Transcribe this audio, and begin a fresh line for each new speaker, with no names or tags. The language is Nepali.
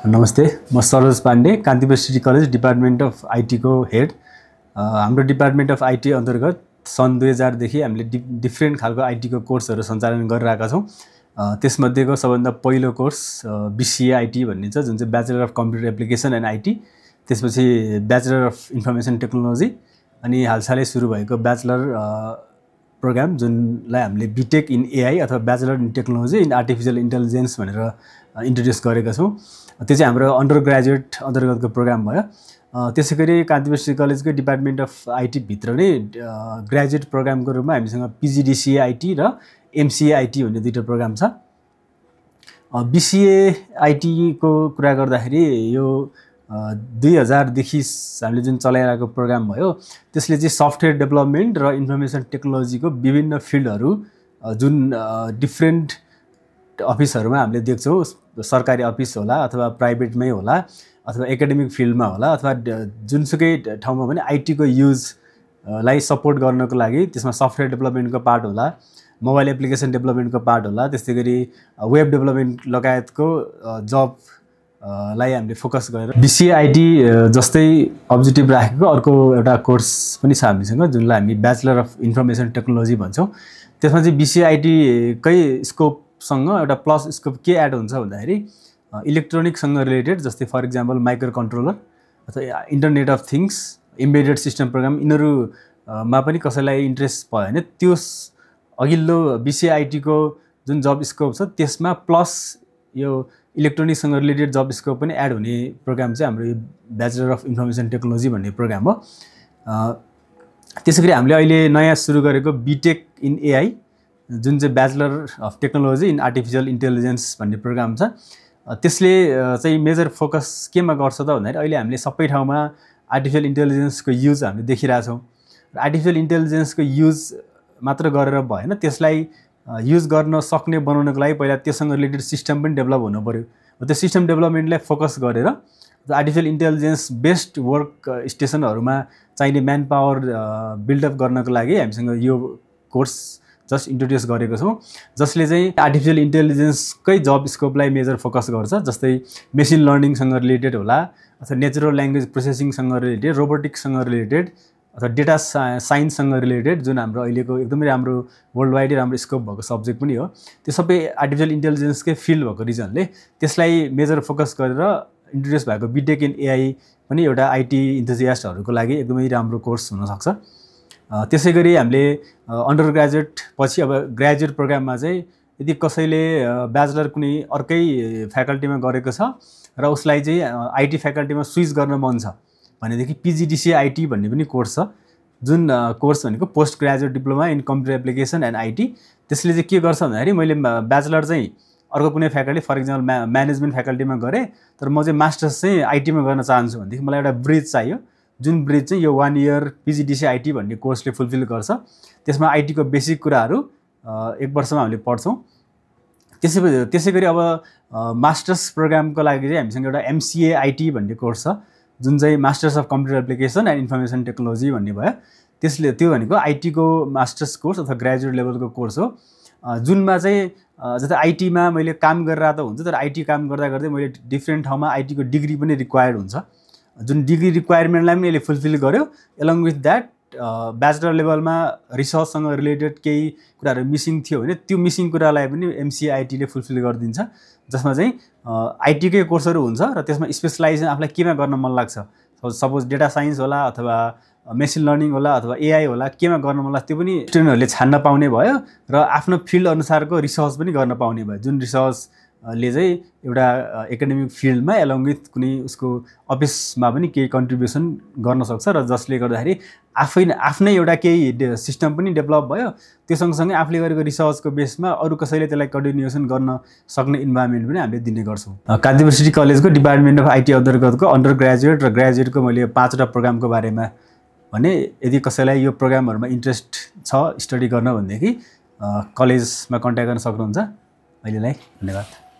नमस्ते, म Saroj Pandey, Kanti university college department of IT को हेड। हाम्रो डिपार्टमेन्ट अफ आइटी अन्तर्गत सन् 2000 देखि हामीले डिफ्रेन्ट खालको आइटी को कोर्सहरू सञ्चालन गरिरहेका छौँ। त्यसमध्येको सबभन्दा पहिलो कोर्स बीसीए आइटी भन्ने छ, जुन चाहिँ bachelor of computer application and IT. त्यसपछि ब्याचलर अफ इन्फर्मेसन टेक्नोलोजी, अनि हालसालै सुरु भएको ब्याचलर प्रोग्राम जुनलाई हामीले बीटेक इन एआई अथवा bachelor in technology in artificial intelligence भनेर इन्ट्रोड्युस गरेका छौँ। त्यो चाहिँ हाम्रो अन्डर ग्रेजुएट अन्तर्गतको प्रोग्राम भयो। त्यसै गरी कान्ति युनिभर्सिटी कलेजको डिपार्टमेन्ट अफ आइटी भित्र नै ग्रेजुएट प्रोग्रामको रूपमा हामीसँग पिजिडिसिए आइटी र एमसिए आइटी भन्ने दुईवटा प्रोग्राम छ। बीसीए आइटीको कुरा गर्दाखेरि यो 2000 देखि हामीले जुन चलाइरहेको प्रोग्राम भयो, त्यसले चाहिँ सफ्टवेयर डेभलपमेन्ट र इन्फर्मेसन टेक्नोलोजीको विभिन्न फिल्डहरू जुन डिफ्रेन्ट अफिसहरूमा हामीले देख्छौँ, सरकारी अफिस होला अथवा प्राइभेटमै होला अथवा एकाडेमिक फिल्डमा होला अथवा जुनसुकै ठाउँमा पनि आइटीको युजलाई सपोर्ट गर्नको लागि त्यसमा सफ्टवेयर डेभलपमेन्टको पार्ट होला, मोबाइल एप्लिकेसन डेभलपमेन्टको पार्ट होला, त्यस्तै गरी वेब डेभलपमेन्ट लगायतको जबलाई हामीले फोकस गरेर बीसीए आइटी जस्तै अब्जेक्टिभ राखेको अर्को एउटा कोर्स पनि छ हामीसँग, जुनलाई हामी ब्याचलर अफ इन्फर्मेसन टेक्नोलोजी भन्छौँ। त्यसमा चाहिँ बीसीए आइटीकै स्कोपसँग एउटा प्लस स्कोप के एड हुन्छ भन्दाखेरि इलेक्ट्रोनिकसँग रिलेटेड, जस्तै फर इक्जाम्पल माइक्रो कन्ट्रोलर अथवा internet of things, embedded system program, यिनीहरूमा पनि कसैलाई इन्ट्रेस्ट भयो भने त्यो अघिल्लो बीसीए आइटीको जुन जब स्कोप छ त्यसमा प्लस यो इलेक्ट्रोनिक्ससँग रिलेटेड जब स्कोप पनि एड हुने प्रोग्राम चाहिँ हाम्रो यो ब्याचलर अफ इन्फर्मेसन टेक्नोलोजी भन्ने प्रोग्राम हो। त्यसै गरी हामीले अहिले नयाँ सुरु गरेको बीटेक इन एआई, जुन चाहिँ bachelor of technology in artificial intelligence भन्ने प्रोग्राम छ। त्यसले चाहिँ मेजर फोकस केमा गर्छ त भन्दाखेरि अहिले हामीले सबै ठाउँमा आर्टिफिसियल इन्टेलिजेन्सको युज हामीले देखिरहेछौँ। र आर्टिफिसियल इन्टेलिजेन्सको युज मात्र गरेर भएन, त्यसलाई युज गर्न सक्ने बनाउनको लागि पहिला त्योसँग रिलेटेड सिस्टम पनि डेभलप हुनु पऱ्यो। त्यो सिस्टम डेभलपमेन्टलाई फोकस गरेर आर्टिफिसियल इन्टेलिजेन्स बेस्ड वर्क स्टेसनहरूमा चाहिने म्यान पावर बिल्डअप गर्नको लागि हामीसँग यो कोर्स जस्ट इन्ट्रोड्युस गरेको छौँ, जसले चाहिँ आर्टिफिसियल इन्टेलिजेन्सकै जब स्कोपलाई मेजर फोकस गर्छ। जस्तै मेसिन लर्निङसँग रिलेटेड होला अथवा नेचुरल ल्याङ्ग्वेज प्रोसेसिङसँग रिलेटेड, रोबोटिक्ससँग रिलेटेड अथवा डेटा साइन्ससँग रिलेटेड, जुन हाम्रो अहिलेको एकदमै राम्रो वर्ल्ड वाइडै राम्रो स्कोप भएको सब्जेक्ट पनि हो। त्यो सबै आर्टिफिसियल इन्टेलिजेन्सकै फिल्ड भएको रिजनले त्यसलाई मेजर फोकस गरेर इन्ट्रोड्युस भएको बीटेक इन एआई पनि एउटा आइटी इन्थुजियास्टहरूको लागि एकदमै राम्रो कोर्स हुनसक्छ। त्यसै गरी हामीले अन्डर ग्रेजुएट पछि अब ग्रेजुएट प्रोग्राममा चाहिँ यदि कसैले ब्याचलर कुनै अर्कै फ्याकल्टीमा गरेको छ र उसलाई चाहिँ आइटी फ्याकल्टीमा स्विच गर्न मन छ भनेदेखि पिजिडिसिए आइटी भन्ने पनि कोर्स छ, जुन कोर्स भनेको post graduate diploma in computer application and IT. त्यसले चाहिँ के गर्छ भन्दाखेरि मैले ब्याचलर चाहिँ अर्को कुनै फ्याकल्टी, फर इक्जाम्पल म्यानेजमेन्ट फ्याकल्टीमा गरेँ, तर म चाहिँ मास्टर्स चाहिँ आइटीमा गर्न चाहन्छु भनेदेखि मलाई एउटा ब्रिज चाहियो, जुन ब्रिज चाहिँ यो 1 इयर पिजिडिसिए आइटी भन्ने कोर्सले फुलफिल गर्छ। त्यसमा आइटीको बेसिक कुराहरू 1 वर्षमा हामीले पढ्छौँ। त्यसै गरी अब मास्टर्स प्रोग्रामको लागि चाहिँ हामीसँग एउटा एमसिए आइटी भन्ने कोर्स छ, जुन चाहिँ masters of computer application and information technology भन्ने भयो। त्यसले त्यो भनेको आइटीको मास्टर्स कोर्स अथवा ग्रेजुएट लेभलको कोर्स हो, जुनमा चाहिँ जस्तै आइटीमा मैले काम गरिरहेको त हुन्छ, तर आइटी काम गर्दा गर्दै मैले डिफ्रेन्ट ठाउँमा आइटीको डिग्री पनि रिक्वायर्ड हुन्छ, जुन डिग्री रिक्वायरमेन्टलाई पनि यसले फुलफिल गर्यो। एलङ विथ द्याट ब्याचलर लेभलमा रिसर्चसँग रिलेटेड केही कुराहरू मिसिङ थियो भने त्यो मिसिङ कुरालाई पनि एमसिए आइटीले फुलफिल गरिदिन्छ, जसमा चाहिँ आइटीकै कोर्सहरू हुन्छ र त्यसमा स्पेसलाइजेसन आफूलाई केमा गर्न मन लाग्छ, सपोज डेटा साइन्स होला अथवा मेसिन लर्निङ होला अथवा एआई होला, केमा गर्न मन लाग्छ त्यो पनि स्टुडेन्टहरूले छान्न पाउने भयो र आफ्नो फिल्ड अनुसारको रिसर्च पनि गर्न पाउने भयो, जुन रिसर्चले चाहिँ एउटा एकाडेमिक फिल्डमा एलङ विथ कुनै उसको अफिसमा पनि केही कन्ट्रिब्युसन गर्न सक्छ, र जसले गर्दाखेरि आफ्नै एउटा केही सिस्टम पनि डेभलप भयो। त्यो सँगसँगै आफूले गरेको रिसर्चको बेसमा अरू कसैले त्यसलाई कन्टिन्युएसन गर्न सक्ने इन्भाइरोमेन्ट पनि हामीले दिने गर्छौँ। कान्ति युनिभर्सिटी कलेजको डिपार्टमेन्ट अफ आइटी अन्तर्गतको अन्डर ग्रेजुएट र ग्रेजुएटको मैले 5वटा प्रोग्रामको बारेमा भने, यदि कसैलाई यो प्रोग्रामहरूमा इन्ट्रेस्ट छ स्टडी गर्न भनेदेखि कलेजमा कन्ट्याक्ट गर्न सक्नुहुन्छ। अहिलेलाई धन्यवाद।